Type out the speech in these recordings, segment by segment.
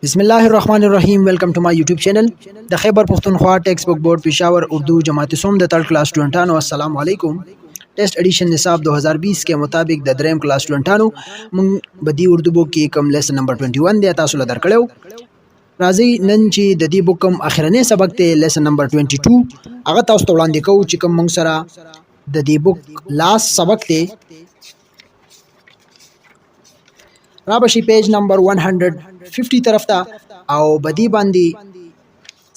بسم الله الرحمن الرحیم ویلکم ټو مای یوټیوب چینل د خیبر پښتونخوا ټیکسټ بک بورډ پېښور اردو جماعت سوم د 3rd کلاس سټوډنټانو السلام علیکم ټیسټ ایډیشن نصاب 2020 के मुताबिक د دریم کلاس سټوډنټانو مونږ بدی اردو بک کې کم لیسن نمبر 21 دی تاسو له درکړو راځي نن چې د دې بک کم اخرنی سبق ته لیسن نمبر 22 هغه تاسو ته وړاندې کوو چې کوم مونږ سره د دې بک لاست سبق ته را بشي پیج نمبر 150 طرف ته او بدی باندې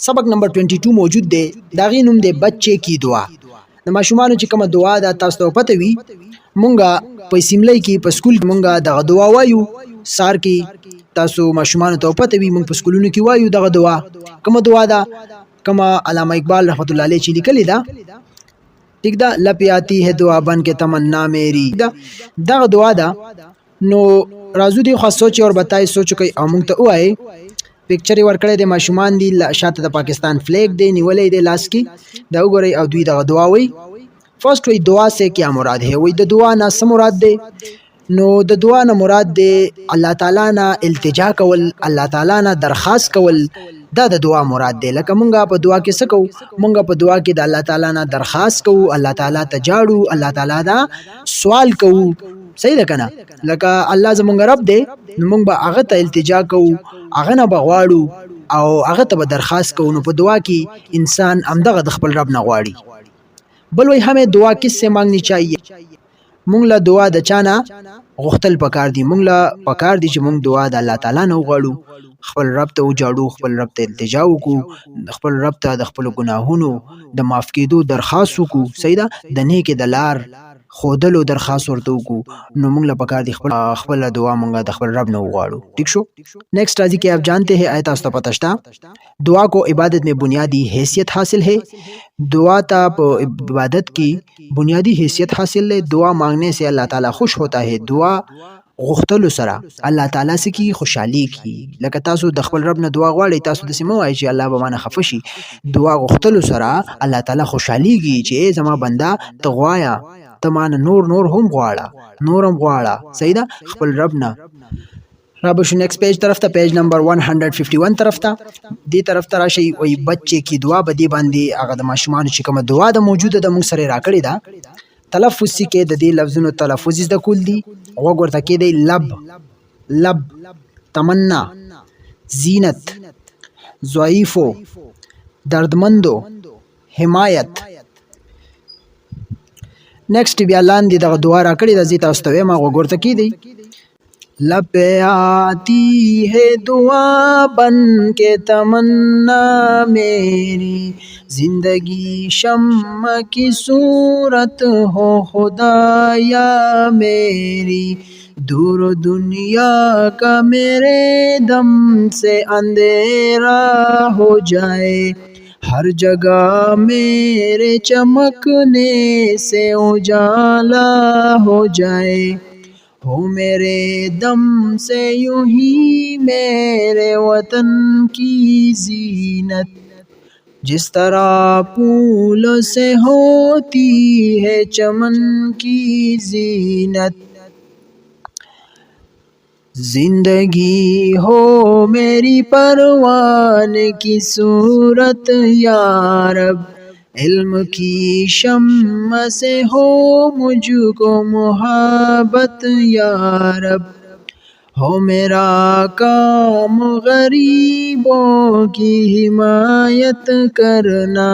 سبق نمبر 22 موجود دی دا غي نوم دی بچے کی دعا د ماشومان چې کومه دعا ده تاسو ته پته وي مونږه په سیملای کې په سکول مونږه دغه دعا وایو سار کې تاسو ماشومان ته پته وي مونږ په سکولونو کې وایو دغه دعا کومه دعا ده کومه علامه اقبال رحمت الله علیه چې لیکلې ده ٹھیک ده لپی آتی ہے دعا بن کے تمنا میری دغه دعا ده نو رازو دی خاص سوچ اور بتای سوچ کوي او مونږ ته وای پکچر ورکړی د ماشومان دی شاته د پاکستان فلیگ دی نیولې دی لاس کې دا وګورئ او دوی دغه دعا وای فرست وی دعا سے کیا مراد ہے وی د دعا نه څه مراد دی نو د دعا نه مراد دی الله تعالی نه التجا کول الله تعالی نه درخواست کول دا د دعا مراد دی لکه مونږه په دعا کې څه کوو مونږه په دعا کې د الله تعالی نه درخواست کوو الله تعالی ته جاړو الله تعالی دا سوال کوو صحیح ده کنه لکه الله زمونږ رب دی نو مونږ به هغه ته التجا کوو هغه نه بغواړو او هغه ته به درخواست کوو نو په دعا کې انسان همدغه د خپل رب نه غواړي بل وی همې دعا کس سے مانگنی چاہیے مونږ له دعا د چانه غختل پکار دی مونږ له پکار دی چې مونږ دعا د الله تعالی نه وغواړو خپل رب ته وجاړو خپل رب ته التجا وکړو خپل رب ته د خپل ګناهونو د معاف کېدو درخواست وکړو صحیح ده د نیک د لار خودلو درخواست ورته وکړو نو موږ له پکار دی خپل دعا موږ د خپل رب نه وغواړو ٹھیک شو نیکسٹ راځي کہ آپ جانتے ہیں آیت تاسو ته پته شته دعا کو عبادت میں بنیادی حیثیت حاصل ہے دعا تا عبادت کی بنیادی حیثیت حاصل ہے دعا مانگنے سے اللہ تعالی خوش ہوتا ہے دعا غختلو سره الله تعالی سکی خوشحالي کی لکه تاسو د خپل رب نه دعا غواړئ تاسو د سیمه وایي چې الله به مانه خفه شي دعا غختلو سره الله تعالی خوشحاليږي چې زما بندا ته غوایا ته مان نور هم غواړه نورم غواړه صحیح ده خپل رب نه را بشو نیکسٹ پیج طرف ته پیج نمبر 151 طرف ته دی طرف ته راشي وای بچے کی دعا بدی باندې هغه د ماشومان چې کومه دعا د موجوده د موږ سره راکړی دا تلفظ کې د دې لفظونو تلفظ د کول دي وګورته کې دی لب تمنا زینت ضعیفو دردمندو حمایت نیکسٹ بیا لاندې دغه دعا راکړی د زی تاسو ته ما وګورته کې دی لب آتی ہے دعا بن کے تمنا میری زندگی شمع کی صورت ہو خدایا میری دور دنیا کا میرے دم سے اندھیرا ہو جائے ہر جگہ میرے چمکنے سے اجالا ہو جائے ہو میرے دم سے یوں ہی میرے وطن کی زینت جس طرح پھول سے ہوتی ہے چمن کی زینت زندگی ہو میری پروان کی صورت یا رب علم کی شمع سے ہو مجھ کو محبت یا رب ہو میرا کام غریبوں کی حمایت کرنا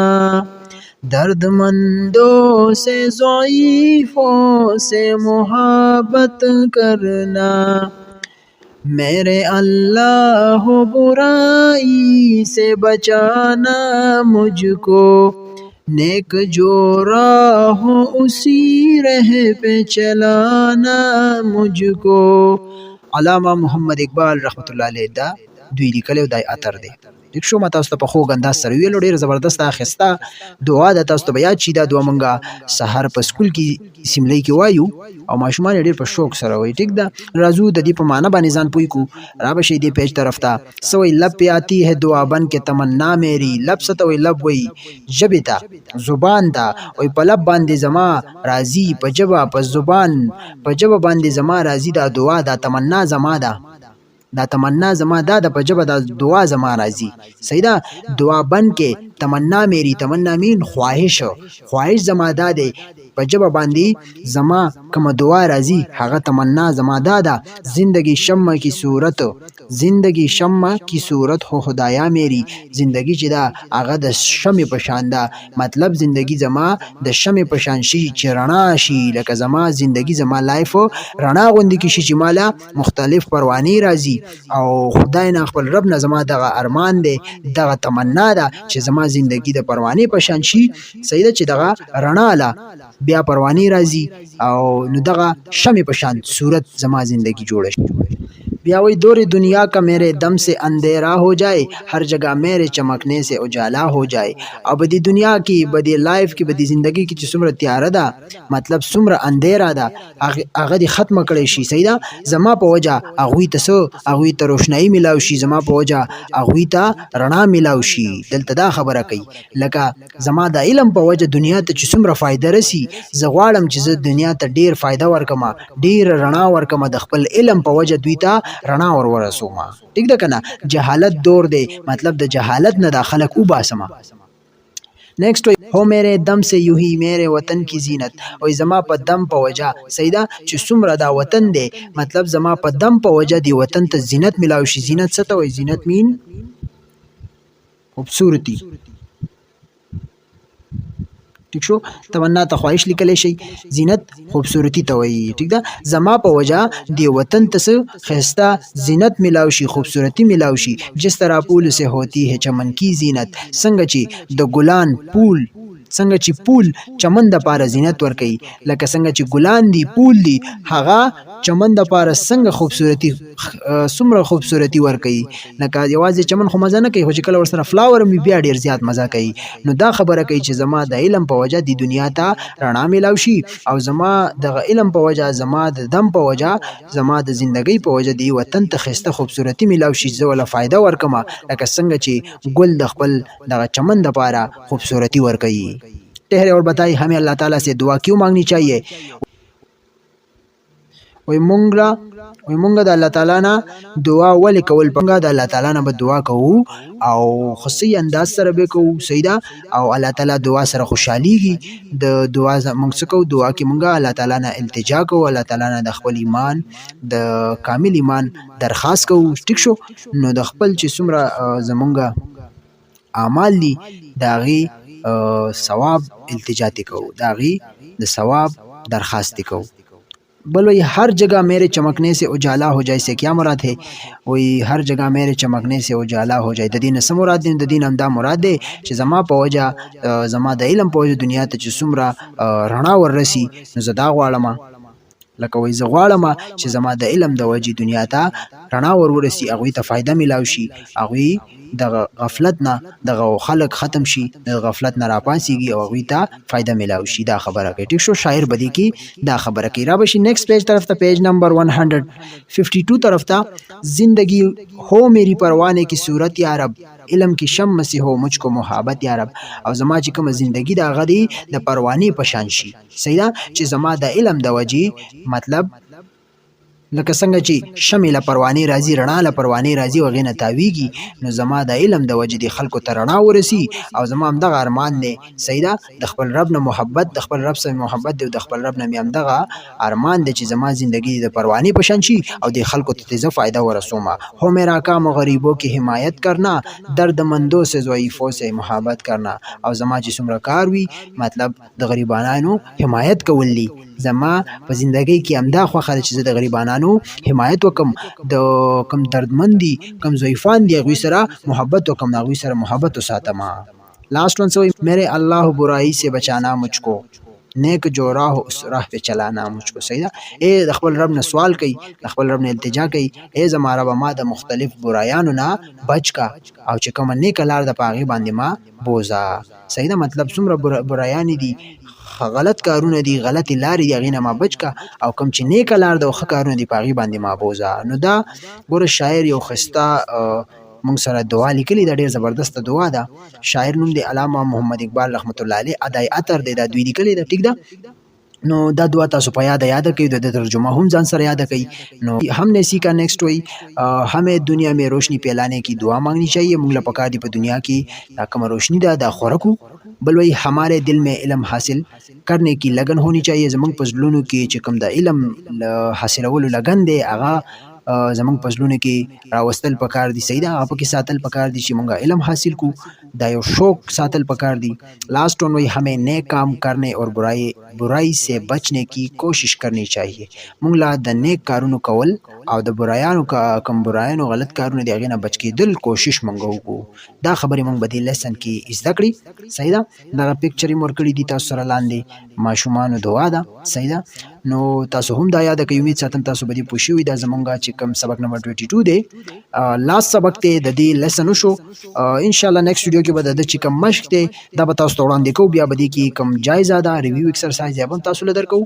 درد مندوں سے ضعیفوں سے محبت کرنا میرے اللہ برائی سے بچانا مجھ کو نیک جو راہ ہو اسی رہ پہ چلانا مجھ کو علامہ محمد اقبال رحمت الله علیه دا دوی لیکلو دای اثر دی دیک شو ماته تاسو په خو غندا سره ویلو ډیر زبردست اخستا دعا د تاسو ته بیا چی دا دعا مونږه سحر په سکول کې سیملای کې وایو او ماشومان ډیر په شوق سره وای ټیک دا رازو د دې په معنا باندې ځان پوي کو را بشي دی پیج طرف ته سوې لب پہ آتی ہے دعا بن کے تمنا میری لب ستوي لب وای جبتا زبان دا وای په لب باندې زما راضی په جبا په زبان په جبا باندې زما راضی دا دعا دا تمنا زما دا دا تمنا زما دا د په ژبه د دعا زما راځي. صحیح ده. دعا بن کې تمنا میری، تمنا مین خواهش، خواهش زما دا دی په ژبه باندې زما کوم دعا راځي هغه تمنا زما دا ده. زندگی شمع کی صورت، زندگی شمع کی صورت ہو خدایا میری. زندگی چې دا هغه د شمع په شان ده، مطلب زندگی زما د شمع په شان شي چې رڼا شي، لکه زما زندگی زما لایف رڼا غوندې کې شي چې مالا مختلف پروانې راځي. او خدای نه خپل رب نه زما دغه ارمان دی، دغه تمنا ده چې زما زندگی د پروانې په شان شي. صحیح ده. چې دغه رڼا لا بیا پروانې راځي او نو دغه شمع په شان صورت زما زندگی جوړه شي. بیا وی دور دنیا کا میرے دم سے اندھیرا ہو جائے، ہر جگہ میرے چمکنے سے اجالا ہو جائے. او بدی دنیا کی، بدی لائف کی، بدی زندگی کی چې څومره تیاره ده، مطلب څومره اندھیرا ده، هغه دې ختمه کړی شي. صحیح ده. زما په وجه هغوی ته څه، هغوی ته روشنایي میلاو شي، زما په وجه هغوی ته رڼا میلاو شي. دلته دا خبره کوي لکه زما د علم په وجه دنیا ته چې څومره فایده رسی، زه غواړم چې زه دنیا ته ډیر فایده ورکما، ډیر رڼا ورکما، د خپل علم په وجه دوی ته رڼا ورسوما. ٹھیک ده کنه. جهالت دور دی، مطلب د جهالت نه د خلق وباسما. نیکسٹ ہو میرے دم سے یوں ہی میرے وطن کی زینت، او زما په دم په وجه. صحیح ده. چې څومره دا وطن دی، مطلب زما په دم په وجه دی وطن ته زینت ملاوي شي. زینت څه ته وایي؟ زینت مین خوبصورتی. ٹھیک شو. تمنا ته خواهش لیکلی شي، زینت خوبصورتی ته وایي. ٹھیک ده. زما په وجه دی وطن ته څه ښایسته زینت میلاو شي، خوبصورتی میلاو شي. جس طرح پول سے ہوتی ہے چمن کی زینت، څنګه چې د ګلان پول، څنګه چې پول چمن د پاره زینت ورکوي، لکه څنګه چې ګلان دی، پول دی، هغه چمن د پاره څنګه خوبصورتی، څومره خوبصورتی ورکوي. لکه یوازې چمن خو مزه نه کوي، خو چې کله ورسره فلاور هم وي بیا ډېر زیات مزه کوي. نو دا خبره کوي چې زما د علم په وجه د دنیا ته رڼا میلاو شي، او زما دغه علم په وجه، زما د دم په وجه، زما د زندګۍ په وجه دی وطن ته ښایسته خوبصورتی میلاو شي، زه ولا فایده ورکما، لکه څنګه چې ګل د خپل دغه چمن دپاره خوبصورتی ورکوي. ٹھہرے اور بتائی ہمیں اللہ تعالیٰ سے دعا کیوں مانگنی چاہیے؟ وی مونږ د الله تعالی نه دعا ولې کول؟ پنګه د الله تعالی نه به دعا کوو او خصي انداز سره به کوو. صحیح ده. او الله تعالی دعا سره خوشحالیږي. د دعا مونږ څه کوو؟ دعا کې مونږ الله تعالی نه التجا کوو، الله تعالی نه د خپل ایمان، د کامل ایمان درخواست کوو. ټیک شو. نو د خپل چې څومره زمونږ اعمال دي د هغې ثواب التجا تی کوو، د هغې د ثواب درخواست کوو. بل وہی ہر جگہ میرے چمکنے سے اجالا ہو جائے سے کیا مراد ہے؟ وہی ہر جگہ میرے چمکنے سے اجالا ہو جائے. د دې نه څه مراد دی؟ د دې نه همدا مراد دی چې زما په وجه، زما د علم په وجه دنیا ته چې څومره رڼا وررسي، نو زه دا غواړم، لکه وایي زه غواړم چې زما د علم د وجې دنیا ته رڼا ورورسي، هغوی ته فایده میلاو شي، هغوی دغه غفلت نه، دغه خلق ختم شي، د غفلت نه راپاسېږي او هغوی ته فایده میلاو شي. دا خبره کوي. ټیک شو. شاعر بدی کې دا خبره کوي. را بشي نیکسٹ پیج طرف ته، پیج نمبر 152 طرف ته. زندگی ہو میری پروانے کی صورت یا رب، علم کی شمع سے ہو مجھ کو محبت یا رب. او زما چې کومه زندگی د هغه دی د پروانې په شان شي. صحیح ده. چې زما د علم د وجې، مطلب لکه څنګه چې شمع له پروانې راځي، رڼا له پروانې راځي او هغې نه تاویږي، نو زما د علم د وجې د خلکو ته رڼا ورسي، او زما همدغه ارمان دی. صحیح ده. د خپل رب نه محبت، د خپل رب سره محبت دی، او د خپل رب نه مې همدغه ارمان دی چې زما زندگی د پروانې په شان شي او د خلکو ته زه فایده ورسومه. ہو میرا کام غریبوں کی حمایت کرنا، درد مندوں سے ضعیفوں سے محبت کرنا. او زما چې څومره کار وي، مطلب د غریبانانو حمایت کول دي. زما په زندګۍ کې همدا خوښه ده چې زه د غریبانانو حمایت وکم، د کم دردمند دي، کم ضعیفان دي، هغوی سره محبت وکم، د هغوی سره محبت وساتم. لاسٹ ون سوئی میرے اللہ برائی سے بچانا مجھ کو، نیک جو راہ اس راہ پہ چلانا مجھ کو. صحیح ده. اے د خپل رب نه سوال کوي، د خپل رب نه التجا کوي، اے زما ربه ما د مختلف برایانو نه بچ کا، او چې کومه نیکه لار ده په هغې باندې ما بوزه. صحیح ده. مطلب څومره برایانې دي، غلط کارونه دي، غلطې لارې دي، هغې نه ما بچ کا، او کوم چې نیکه لار ده او ښه کارونه دي په هغې باندې ما بوزه. نو دا ګوره شاعر یو ښایسته مونږ سره دعا لیکلې ده، ډېر زبردسته دعا ده. شاعر نوم دی علامه محمد اقبال رحمت الله علیه، ادای عطر دی، دا دوی لیکلې ده. ټیک ده. نو دا دعا تاسو په یاد کړئ، د ترجمه هم ځان سره یاد کړئ. نو ہم نے سیکھا نیکسٹ وہی ہمیں دنیا میں روشنی پھیلانے کی دعا مانگنی چاہیے. مونږ له پکار دی په دنیا کې دا کوم روشنی ده دا خورکو. بل وی ہمارے دل میں علم حاصل کرنے کی لگن ہونی چاہیے. زمونږ په زړونو کې چې کوم د علم حاصلولو لګن دی هغه زمونږ په زړونو کې راوستل پکار دي. صحیح ده، هغه پکې ساتل پکار دي چې مونږ علم حاصل کو. دا یو شوق ساتل پکار دی. لاسٹ ون وی ہمیں نیک کام کرنے اور برائی سے بچنے کی کوشش کرنی چاہیے. مونږ لا د نیک کارونو کول او د برایانو کم برایانو غلط کارونه دی هغې نه بچ کېدل کوشش مونږ وکړو. دا خبرې مونږ په دې لیسن کې زده کړي. صحیح ده، دغه پیکچر یې مور کړي دي تاسو سره لاندې ماشومانو دعا ده. صحیح ده، نو تاسو هم دا یاد کړئ. امید ساتم تاسو به دې پوه شوي. دا زمونږ چې کوم سبق نمبر 22 دی لاست سبق دی د دې لیسن وشو. انشاءالله نیکسټ ویډیو کې به د چې کوم مشق دی دا به تاسو ته وړاندې کوو. بیا به دې کې کوم جایزه ده ریویو ایکسرسایز یا به هم تاسو له درکوو.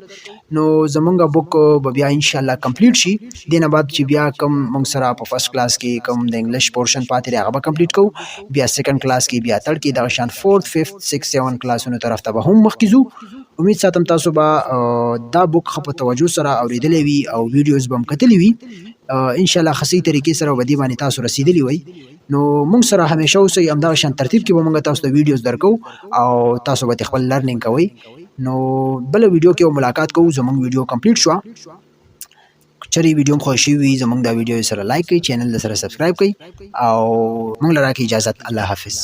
نو زمونږ بک به بیا انشاءالله کمپلیټ شي. دې نه بعد چې بیا کوم مونږ سره په فرست کلاس کې کوم د انګلیش پورشن پاتې دی هغه به کمپلیټ کوو. بیا سیکنډ کلاس کې بیا تھرډ کې دغه شان 4th 5th 6th 7 کلاسونو طرف ته به هم مخکې ځو. امید ساتم تاسو به دا بک ښه په توجه سره اورېدلی وي او ویډیوز به هم کتلی وي. انشاءالله ښه صحیح طریقې سره به دې باندې تاسو رسېدلی وئ. نو مونږ سره همیشه اوسئ. همدغه شان ترتیب کې به مونږ تاسو ته ویډیوز درکو او تاسو به خپل لرنینګ کوئ. نو بله ویډیو کې ملاقات کوو. زمونږ ویډیو کمپلیټ شوه. چری ویډیو هم خوښ وي زمونږ دا ویډیو سره لایک کړئ، چینل سره سبسکرایب کړئ او مونږ له راکړئ اجازت. الله حافظ.